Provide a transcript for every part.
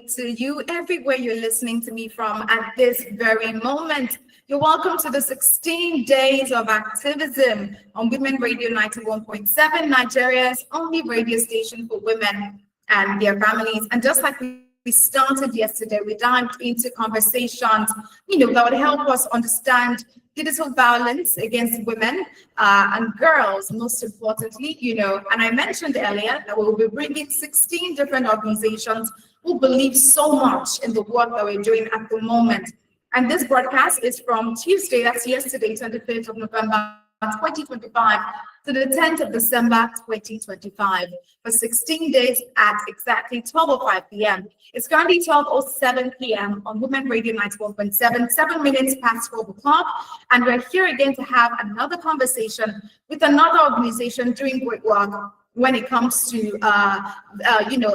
to you everywhere you're listening to me from at this very moment. You're welcome to the 16 days of activism on Women Radio 91.7, Nigeria's only radio station for women and their families. And just like we started yesterday, we dived into conversations, that would help us understand digital violence against women and girls, most importantly, and I mentioned earlier that we'll be bringing 16 different organizations who believe so much in the work that we're doing at the moment. And this broadcast is from Tuesday, that's yesterday, 25th of November, 2025, to the 10th of December, 2025, for 16 days at exactly 12:05 p.m. It's currently 12:07 p.m. on Women Radio 91.7, 7 minutes past 12 o'clock. And we're here again to have another conversation with another organization doing great work when it comes to,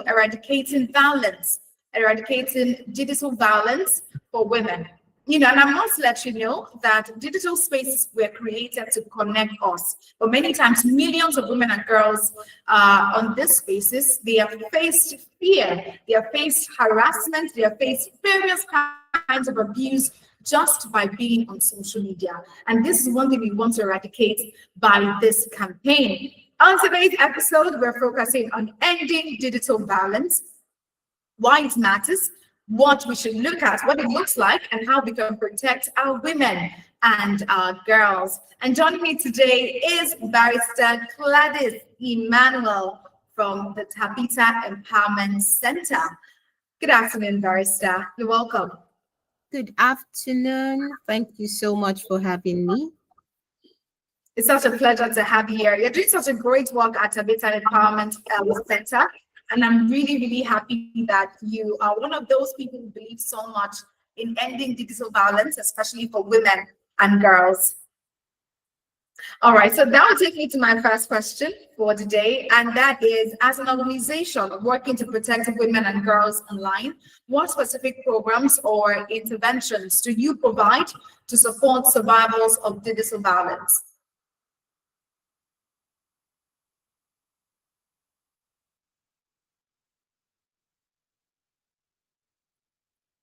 eradicating violence, eradicating digital violence for women. And I must let you know that digital spaces were created to connect us. But many times, millions of women and girls on these spaces, they have faced fear, they have faced harassment, they have faced various kinds of abuse just by being on social media. And this is one thing we want to eradicate by this campaign. On today's episode, we're focusing on ending digital violence, why it matters, what we should look at, what it looks like, and how we can protect our women and our girls. And joining me today is Barrister Gladys Emmanuel from the Tabitha Empowerment Center. Good afternoon, Barrister. You're welcome. Good afternoon. Thank you so much for having me. It's such a pleasure to have you here. You're doing such a great work at Tabitha Empowerment Center. And I'm really, really happy that you are one of those people who believe so much in ending digital violence, especially for women and girls. All right, so that will take me to my first question for today, and that is, as an organization working to protect women and girls online, what specific programs or interventions do you provide to support survivors of digital violence?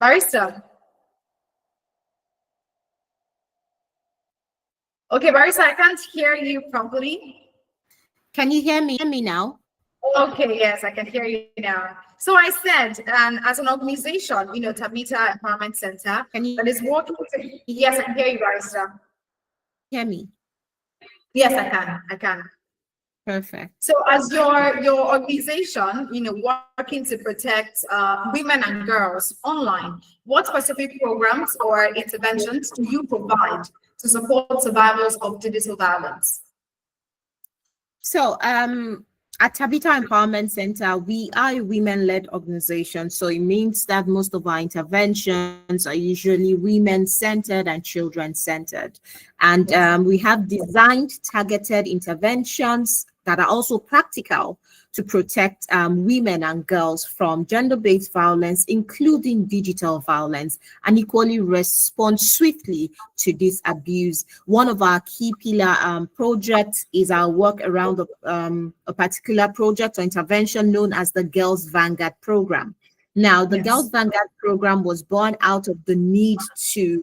Barrister. Okay, Barrister, I can't hear you properly. Can you hear me now? Okay, yes, I can hear you now. So I said, as an organization, Tabitha Empowerment Center, that is working to, yes, I can hear you, Barrister. Hear me? Yes, I can. Perfect. So as your organization, working to protect women and girls online, what specific programs or interventions do you provide to support survivors of digital violence? So at Tabitha Empowerment Center, we are a women-led organization. So it means that most of our interventions are usually women-centered and children-centered. And we have designed targeted interventions that are also practical to protect women and girls from gender-based violence, including digital violence, and equally respond swiftly to this abuse. One of our key pillar projects is our work around a particular project or intervention known as the Girls Vanguard Program. Now, the Girls Vanguard Program was born out of the need to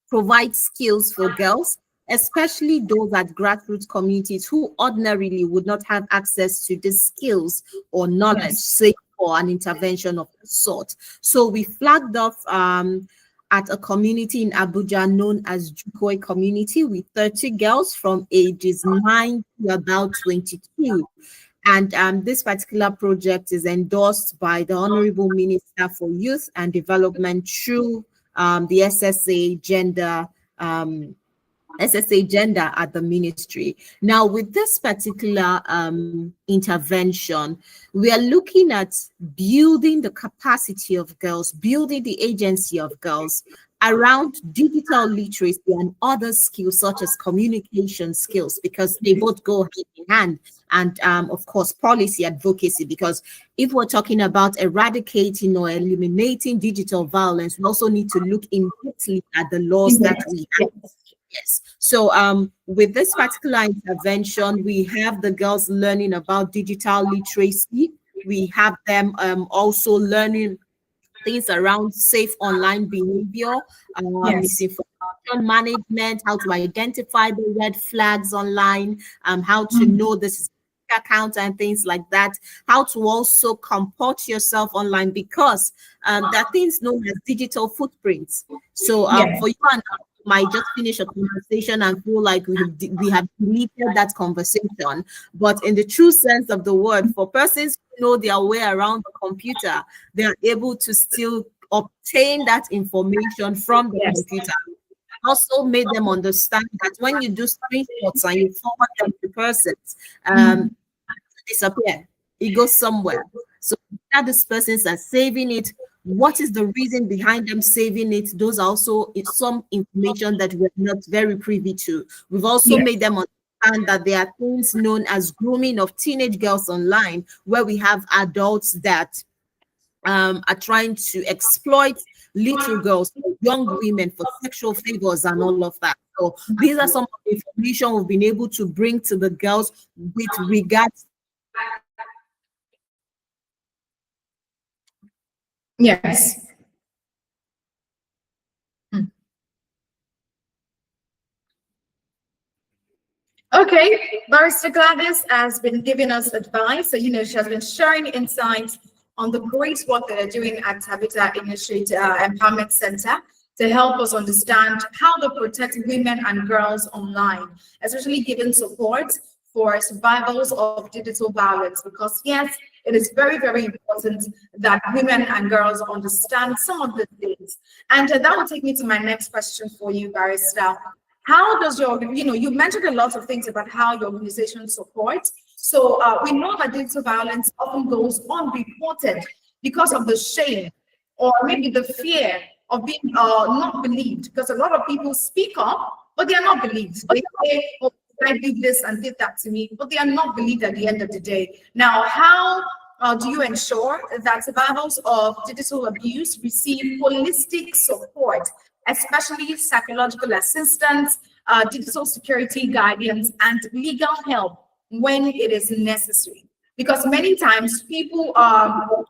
provide skills for girls, especially those at grassroots communities who ordinarily would not have access to these skills or knowledge, say, for an intervention of the sort. So we flagged off at a community in Abuja known as Jukoi community with 30 girls from ages 9 to about 22. And this particular project is endorsed by the Honorable Minister for Youth and Development through the SSA gender at the ministry. Now, with this particular intervention, we are looking at building the capacity of girls, building the agency of girls around digital literacy and other skills such as communication skills, because they both go hand in hand, and of course policy advocacy, because if we're talking about eradicating or eliminating digital violence, we also need to look intently at the laws that we have. Yes. So with this particular intervention, we have the girls learning about digital literacy. We have them also learning things around safe online behavior, Yes. misinformation management, how to identify the red flags online, how to Mm. know this is account and things like that, how to also comport yourself online, because there are things known as digital footprints. So Yes. for you and I, we might just finish a conversation and feel like we have deleted that conversation, but in the true sense of the word, for persons who know their way around the computer, they are able to still obtain that information from the Yes. computer. Also made them understand that when you do screenshots and you forward them to persons, Mm. disappear. It goes somewhere. So that these persons are saving it. What is the reason behind them saving it? Those are also some information that we're not very privy to. We've also Yes. made them understand that there are things known as grooming of teenage girls online, where we have adults that are trying to exploit little girls, young women for sexual favors and all of that. So these are some of the information we've been able to bring to the girls with regards. Yes. Mm. Okay, Barrister Gladys has been giving us advice. So, she has been sharing insights on the great work that they're doing at Tabitha Initiative Empowerment Center to help us understand how to protect women and girls online, especially giving support for survivors of digital violence. Because yes, it is very, very important that women and girls understand some of the things. And that will take me to my next question for you, Barrister. How does you mentioned a lot of things about how your organization supports. So we know that digital violence often goes unreported because of the shame or maybe the fear of being not believed, because a lot of people speak up, but they are not believed. They say, oh, I did this and did that to me, but they are not believed at the end of the day. Now, how do you ensure that survivors of digital abuse receive holistic support, especially psychological assistance, digital security guidance, and legal help when it is necessary? Because many times people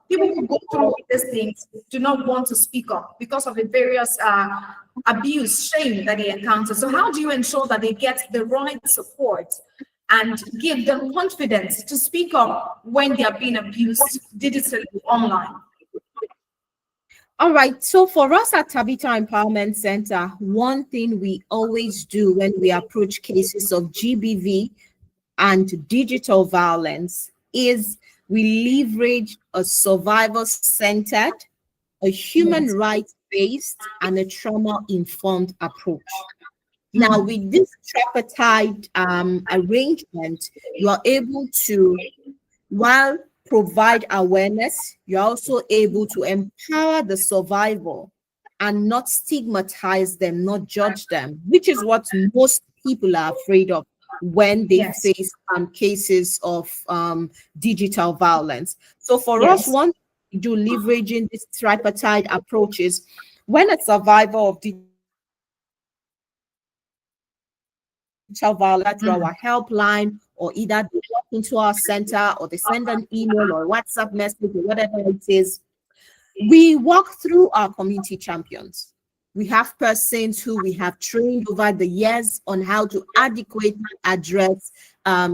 who go through these things do not want to speak up because of the various abuse, shame that they encounter. So how do you ensure that they get the right support and give them confidence to speak up when they are being abused digitally online? All right. So for us at Tabitha Empowerment Center, one thing we always do when we approach cases of GBV and digital violence is we leverage a survivor-centered, a human Yes. rights-based, and a trauma-informed approach. Now, Mm. with this tripartite arrangement, you are able to, while provide awareness, you're also able to empower the survivor and not stigmatize them, not judge them, which is what most people are afraid of when they Yes. face cases of digital violence. So for us, Yes. one we do leveraging this tripartite approaches when a survivor of digital violence through Mm. our helpline, or either they walk into our center or they send an email or a WhatsApp message or whatever it is, we walk through our community champions. We have persons who we have trained over the years on how to adequately address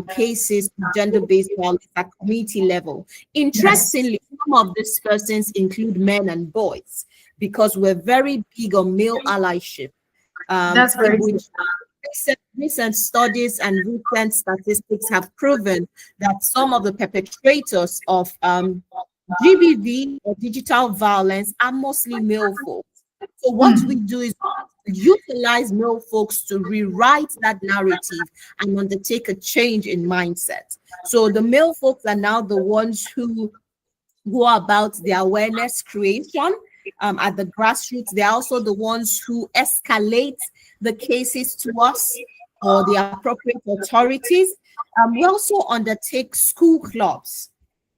cases of gender-based violence at community level. Yes. Interestingly, some of these persons include men and boys because we're very big on male allyship. That's very true. Which recent studies and recent statistics have proven that some of the perpetrators of GBV or digital violence are mostly male folks. So what we Mm. do is utilize male folks to rewrite that narrative and undertake a change in mindset. So the male folks are now the ones who go about the awareness creation at the grassroots. They're also the ones who escalate the cases to us or the appropriate authorities. We also undertake school clubs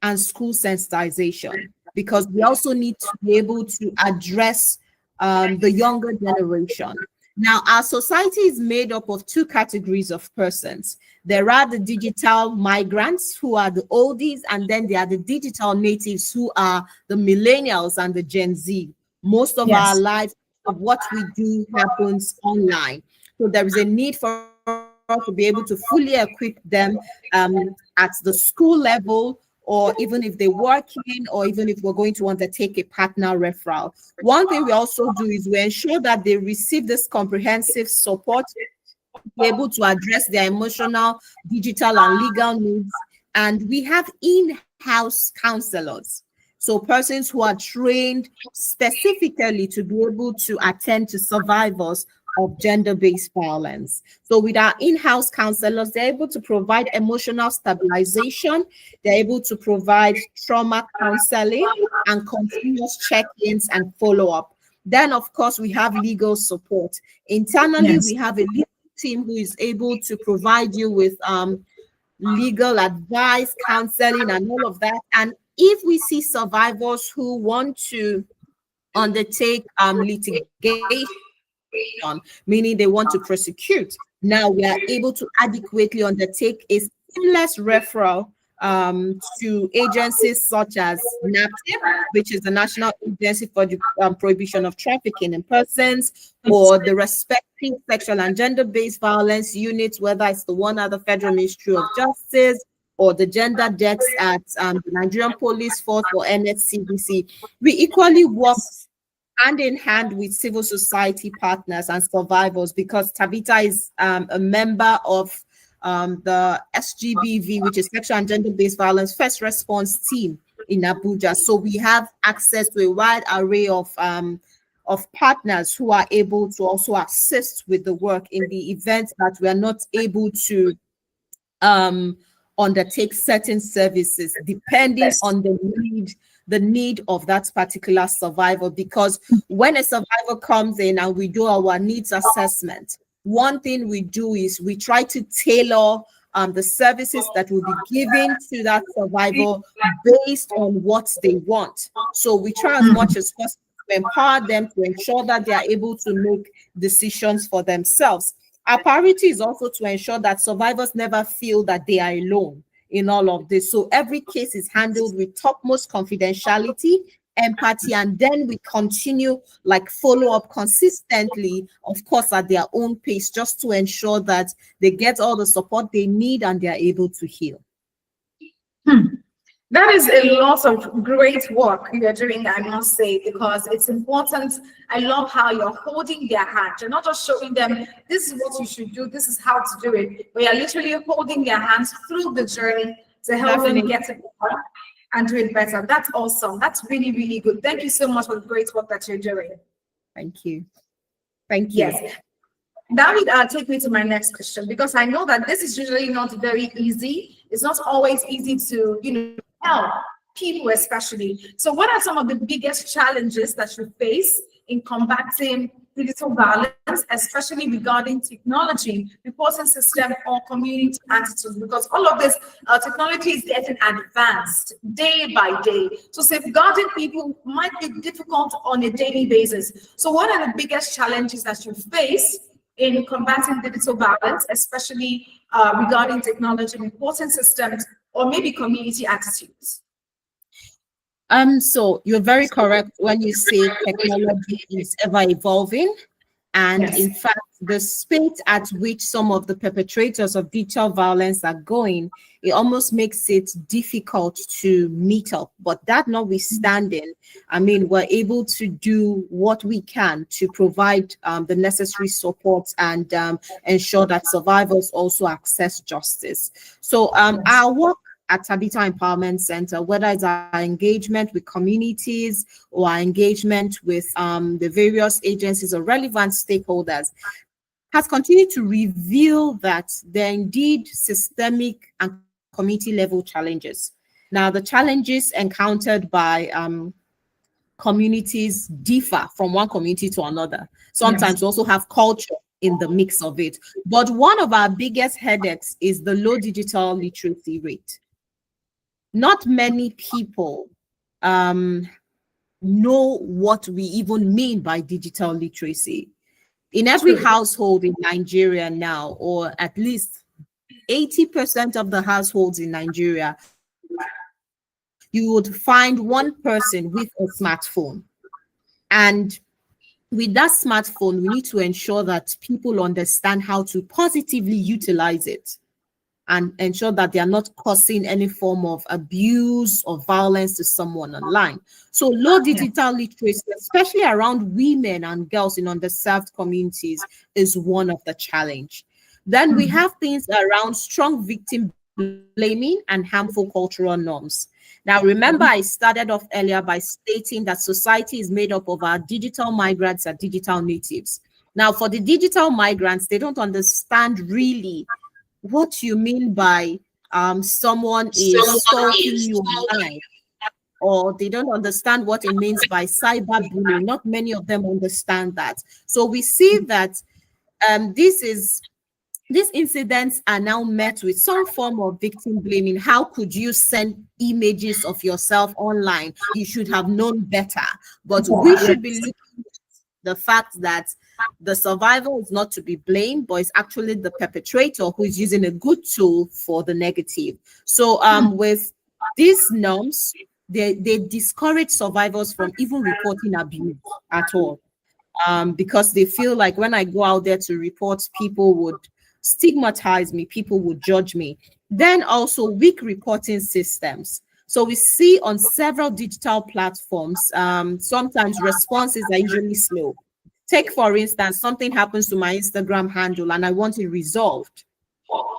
and school sensitization because we also need to be able to address the younger generation. Now, our society is made up of two categories of persons. There are the digital migrants, who are the oldies, and then there are the digital natives, who are the millennials and the Gen Z. Most of our Yes. life, of what we do, happens online. So there is a need for us to be able to fully equip them at the school level, or even if they work in, or even if we're going to undertake a partner referral. One thing we also do is we ensure that they receive this comprehensive support to be able to address their emotional, digital, and legal needs. And we have in-house counselors. So persons who are trained specifically to be able to attend to survivors of gender-based violence. So with our in-house counselors, they're able to provide emotional stabilization, they're able to provide trauma counseling and continuous check-ins and follow-up. Then, of course, we have legal support. Internally, Yes. we have a legal team who is able to provide you with legal advice, counseling, and all of that. And if we see survivors who want to undertake litigation, meaning they want to prosecute, now we are able to adequately undertake a seamless referral to agencies such as NAPTIP, which is the National Agency for the Prohibition of Trafficking in Persons, or the respective sexual and gender-based violence units, whether it's the one at the Federal Ministry of Justice or the gender desk at the Nigerian Police Force or NSCDC. We equally work hand in hand with civil society partners and survivors, because Tabitha is a member of the SGBV, which is Sexual and Gender-Based Violence First Response Team in Abuja. So we have access to a wide array of partners who are able to also assist with the work in the event that we are not able to undertake certain services, depending on the need of that particular survivor. Because when a survivor comes in and we do our needs assessment, one thing we do is we try to tailor the services that will be given to that survivor based on what they want. So we try as much as possible to empower them, to ensure that they are able to make decisions for themselves. Our priority is also to ensure that survivors never feel that they are alone in all of this. So every case is handled with topmost confidentiality, empathy, and then we continue like follow up consistently, of course, at their own pace, just to ensure that they get all the support they need and they are able to heal. That is a lot of great work you're doing, I must say, because it's important. I love how you're holding their hand. You're not just showing them, this is what you should do, this is how to do it, but you're literally holding their hands through the journey to help them get it better and do it better. That's awesome. That's really, really good. Thank you so much for the great work that you're doing. Thank you. Thank you. Yes. That would take me to my next question, because I know that this is usually not very easy. It's not always easy to, help people, especially. So what are some of the biggest challenges that you face in combating digital violence, especially regarding technology, reporting system, or community attitudes? Because all of this technology is getting advanced day by day. So safeguarding people might be difficult on a daily basis. So what are the biggest challenges that you face in combating digital violence, especially regarding technology, reporting systems, or maybe community attitudes? So you're very correct when you say technology is ever evolving. And Yes. in fact, the speed at which some of the perpetrators of digital violence are going, it almost makes it difficult to meet up. But that notwithstanding, I mean, we're able to do what we can to provide the necessary support and ensure that survivors also access justice. So our work at Tabitha Empowerment Center, whether it's our engagement with communities or our engagement with the various agencies or relevant stakeholders, has continued to reveal that there are indeed systemic and community level challenges. Now, the challenges encountered by communities differ from one community to another. Sometimes also have culture in the mix of it. But one of our biggest headaches is the low digital literacy rate. Not many people know what we even mean by digital literacy. In every household in Nigeria now, or at least 80% of the households in Nigeria, you would find one person with a smartphone. And with that smartphone, we need to ensure that people understand how to positively utilize it and ensure that they are not causing any form of abuse or violence to someone online. So low digital literacy, especially around women and girls in underserved communities, is one of the challenge. Then we have things around strong victim blaming and harmful cultural norms. Now, remember, I started off earlier by stating that society is made up of our digital migrants and digital natives. Now, for the digital migrants, they don't understand really what you mean by someone is stalking you online, or they don't understand what it means by cyberbullying. Not many of them understand that. So we see that these incidents are now met with some form of victim blaming. How could you send images of yourself online? You should have known better. But we should be looking at the fact that the survivor is not to be blamed, but it's actually the perpetrator who is using a good tool for the negative. So with these norms, they discourage survivors from even reporting abuse at all. Because they feel like when I go out there to report, people would stigmatize me, people would judge me. Then also weak reporting systems. So we see on several digital platforms, sometimes responses are usually slow. Take, for instance, something happens to my Instagram handle and I want it resolved.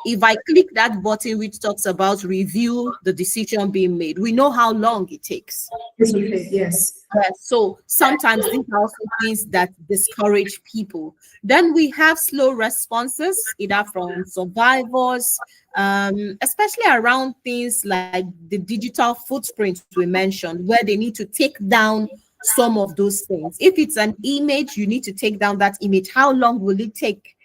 If I click that button which talks about review the decision being made, we know how long it takes. Yes. So sometimes these are also things that discourage people. Then we have slow responses, either from survivors, especially around things like the digital footprint we mentioned, where they need to take down some of those things. If it's an image, you need to take down that image. How long will it take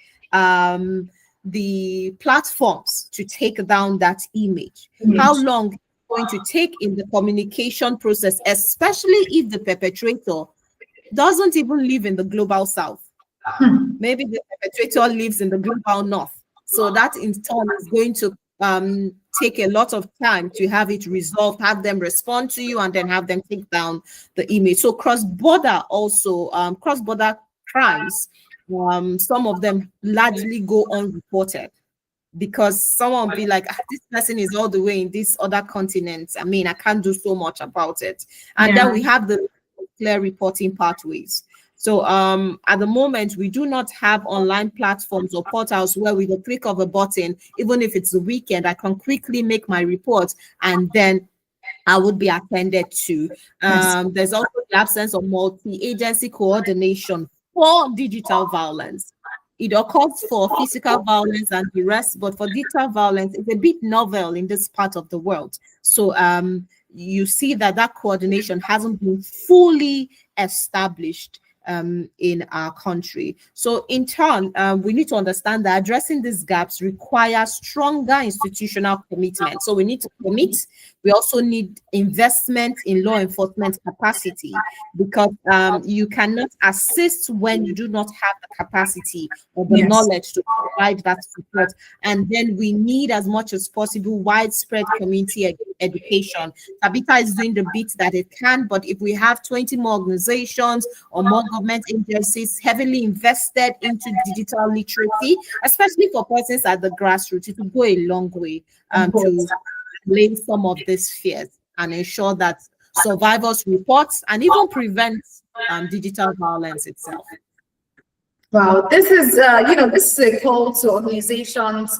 the platforms to take down that image? How long is it going to take in the communication process, especially if the perpetrator doesn't even live in the global south? Maybe the perpetrator lives in the global north. So that in turn is going to take a lot of time to have it resolved, have them respond to you, and then have them take down the image. So cross-border also, cross-border crimes, some of them largely go unreported because someone will be like, this person is all the way in this other continent. I mean, I can't do so much about it. And then we have the clear reporting pathways. So at the moment, we do not have online platforms or portals where with a click of a button, even if it's the weekend, I can quickly make my report and then I would be attended to. There's also the absence of multi-agency coordination for digital violence. It occurs for physical violence and the rest, but for digital violence, it's a bit novel in this part of the world. So you see that coordination hasn't been fully established in our country. So in turn, we need to understand that addressing these gaps requires stronger institutional commitment. So we need to commit. We also need investment in law enforcement capacity, because you cannot assist when you do not have the capacity or the knowledge to provide that support. And then we need, as much as possible, widespread community education. Tabitha is doing the bit that it can, but if we have 20 more organizations or more government agencies heavily invested into digital literacy, especially for persons at the grassroots, it will go a long way to lay some of these fears and ensure that survivors report and even prevent digital violence itself. Wow, this is this is a call to organizations,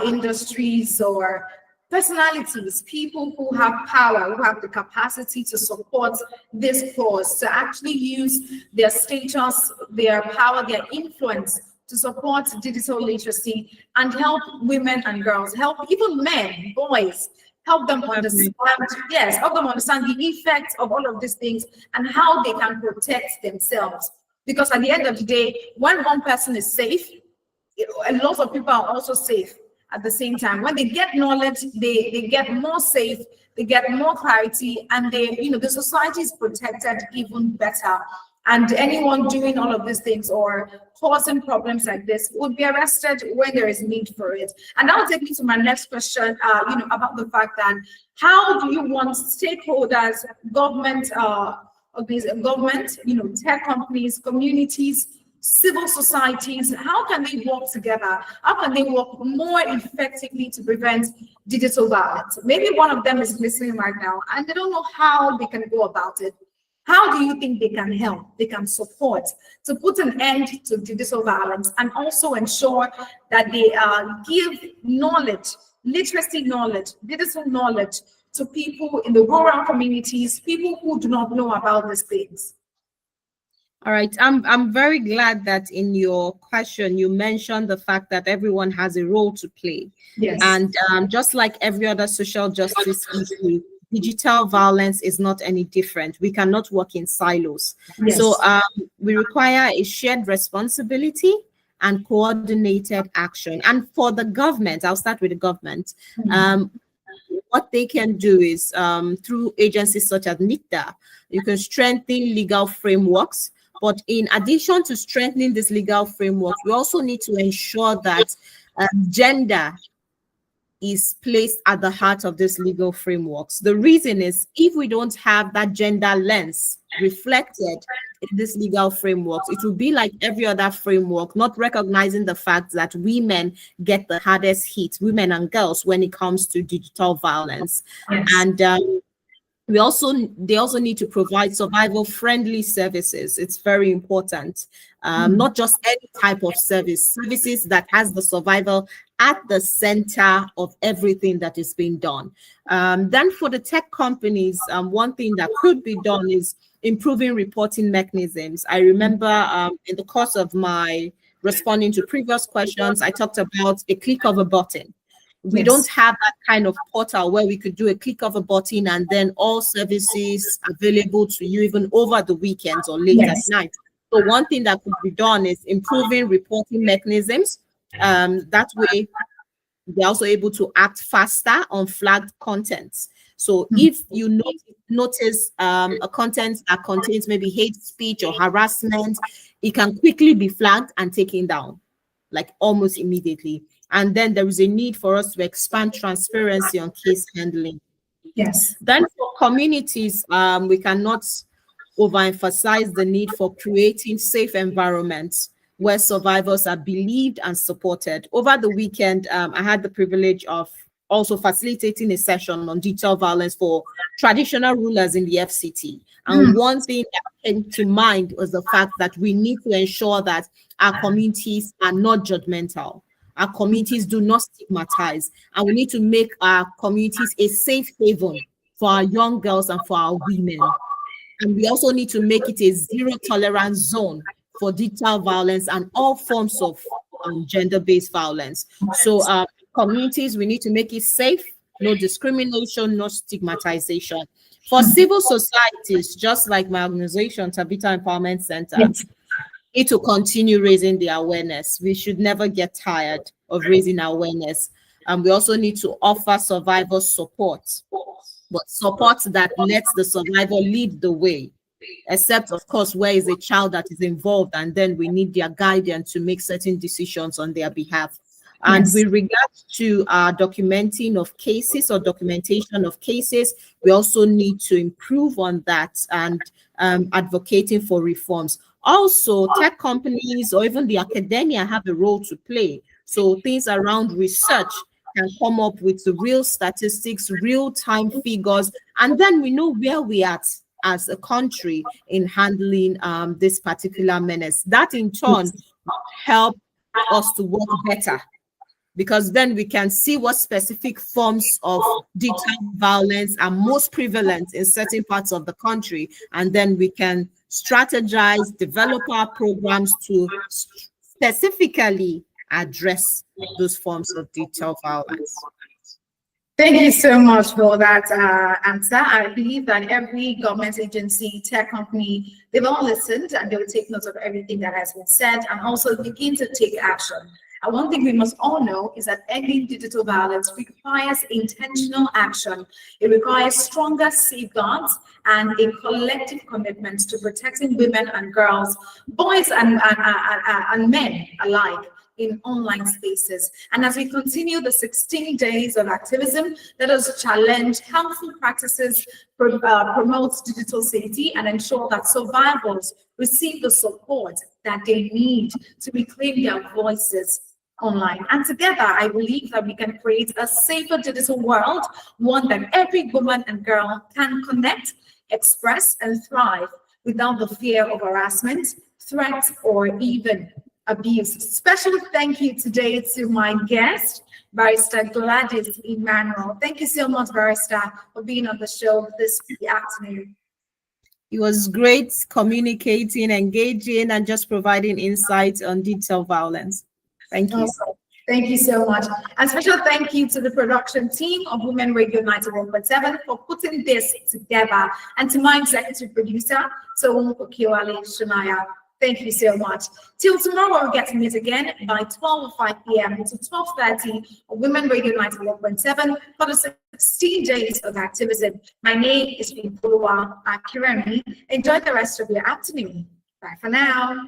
industries, or personalities, people who have power, who have the capacity to support this cause, to actually use their status, their power, their influence to support digital literacy and help women and girls, help even men, boys, help them understand, help them understand the effects of all of these things and how they can protect themselves. Because at the end of the day, when one person is safe, a lot of people are also safe at the same time. When they get knowledge, they get more safe, they get more clarity, and the society is protected even better. And anyone doing all of these things or causing problems like this would be arrested when there is need for it. And that will take me to my next question, about the fact that how do you want stakeholders, government, tech companies, communities, civil societies, how can they work together? How can they work more effectively to prevent digital violence? Maybe one of them is listening right now and they don't know how they can go about it. How do you think they can help, they can support to put an end to digital violence and also ensure that they give knowledge, literacy knowledge, digital knowledge to people in the rural communities, people who do not know about these things? All right, I'm very glad that in your question you mentioned the fact that everyone has a role to play. Yes. And just like every other social justice issue, digital violence is not any different. We cannot work in silos. Yes. So we require a shared responsibility and coordinated action. And for the government, I'll start with the government. What they can do is through agencies such as NICTA, you can strengthen legal frameworks. But in addition to strengthening this legal framework, we also need to ensure that gender is placed at the heart of these legal frameworks. The reason is if we don't have that gender lens reflected in this legal frameworks, it will be like every other framework, not recognizing the fact that women get the hardest hit, women and girls, when it comes to digital violence. Yes. And they also need to provide survival-friendly services. It's very important. Not just any type of services that has the survival at the center of everything that is being done. Then for the tech companies, one thing that could be done is improving reporting mechanisms. I remember in the course of my responding to previous questions, I talked about a click of a button. We Yes. don't have that kind of portal where we could do a click of a button and then all services available to you even over the weekends or late Yes. at night. So one thing that could be done is improving reporting mechanisms. That way, they're also able to act faster on flagged contents. So if you notice a content that contains maybe hate speech or harassment, it can quickly be flagged and taken down, like almost immediately. And then there is a need for us to expand transparency on case handling. Yes. Then for communities, we cannot overemphasize the need for creating safe environments where survivors are believed and supported. Over the weekend, I had the privilege of also facilitating a session on digital violence for traditional rulers in the FCT. And one thing that came to mind was the fact that we need to ensure that our communities are not judgmental. Our communities do not stigmatize, and we need to make our communities a safe haven for our young girls and for our women. And we also need to make it a zero tolerance zone for digital violence and all forms of gender-based violence. So communities, we need to make it safe, no discrimination, no stigmatization. For civil societies, just like my organization, Tabitha Empowerment Center, Yes. need to continue raising the awareness. We should never get tired of raising awareness. And we also need to offer survivor support, but support that lets the survivor lead the way, except of course where is a child that is involved and then we need their guidance to make certain decisions on their behalf. And Yes. with regards to documenting of cases or documentation of cases, we also need to improve on that and advocating for reforms. Also, tech companies or even the academia have a role to play. So things around research can come up with the real statistics, real-time figures, and then we know where we are at as a country in handling this particular menace. That in turn will help us to work better, because then we can see what specific forms of digital violence are most prevalent in certain parts of the country, and then we can strategize, develop our programs to specifically address those forms of digital violence. Thank you so much for that answer. I believe that every government agency, tech company, they've all listened and they will take note of everything that has been said and also begin to take action. And one thing we must all know is that ending digital violence requires intentional action. It requires stronger safeguards and a collective commitment to protecting women and girls, boys and men alike in online spaces. And as we continue the 16 days of activism, let us challenge harmful practices, promote digital safety, and ensure that survivors receive the support that they need to reclaim their voices online. And together, I believe that we can create a safer digital world, one that every woman and girl can connect, express, and thrive without the fear of harassment, threat, or even abuse. Special thank you today to my guest, Barrister Gladys Emmanuel. Thank you so much, Barrister, for being on the show this afternoon. It was great communicating, engaging, and just providing insights on digital violence. Thank you. Thank you so much. And special thank you to the production team of Women Radio 91.7 for putting this together, and to my executive producer, Towomokokiwale Shunaya. Thank you so much. Till tomorrow, we'll get to meet again by 12:05 p.m. to 12:30 on Women Radio 91.7 for the 16 days of activism. My name is Bimbolua Akiremi. Enjoy the rest of your afternoon. Bye for now.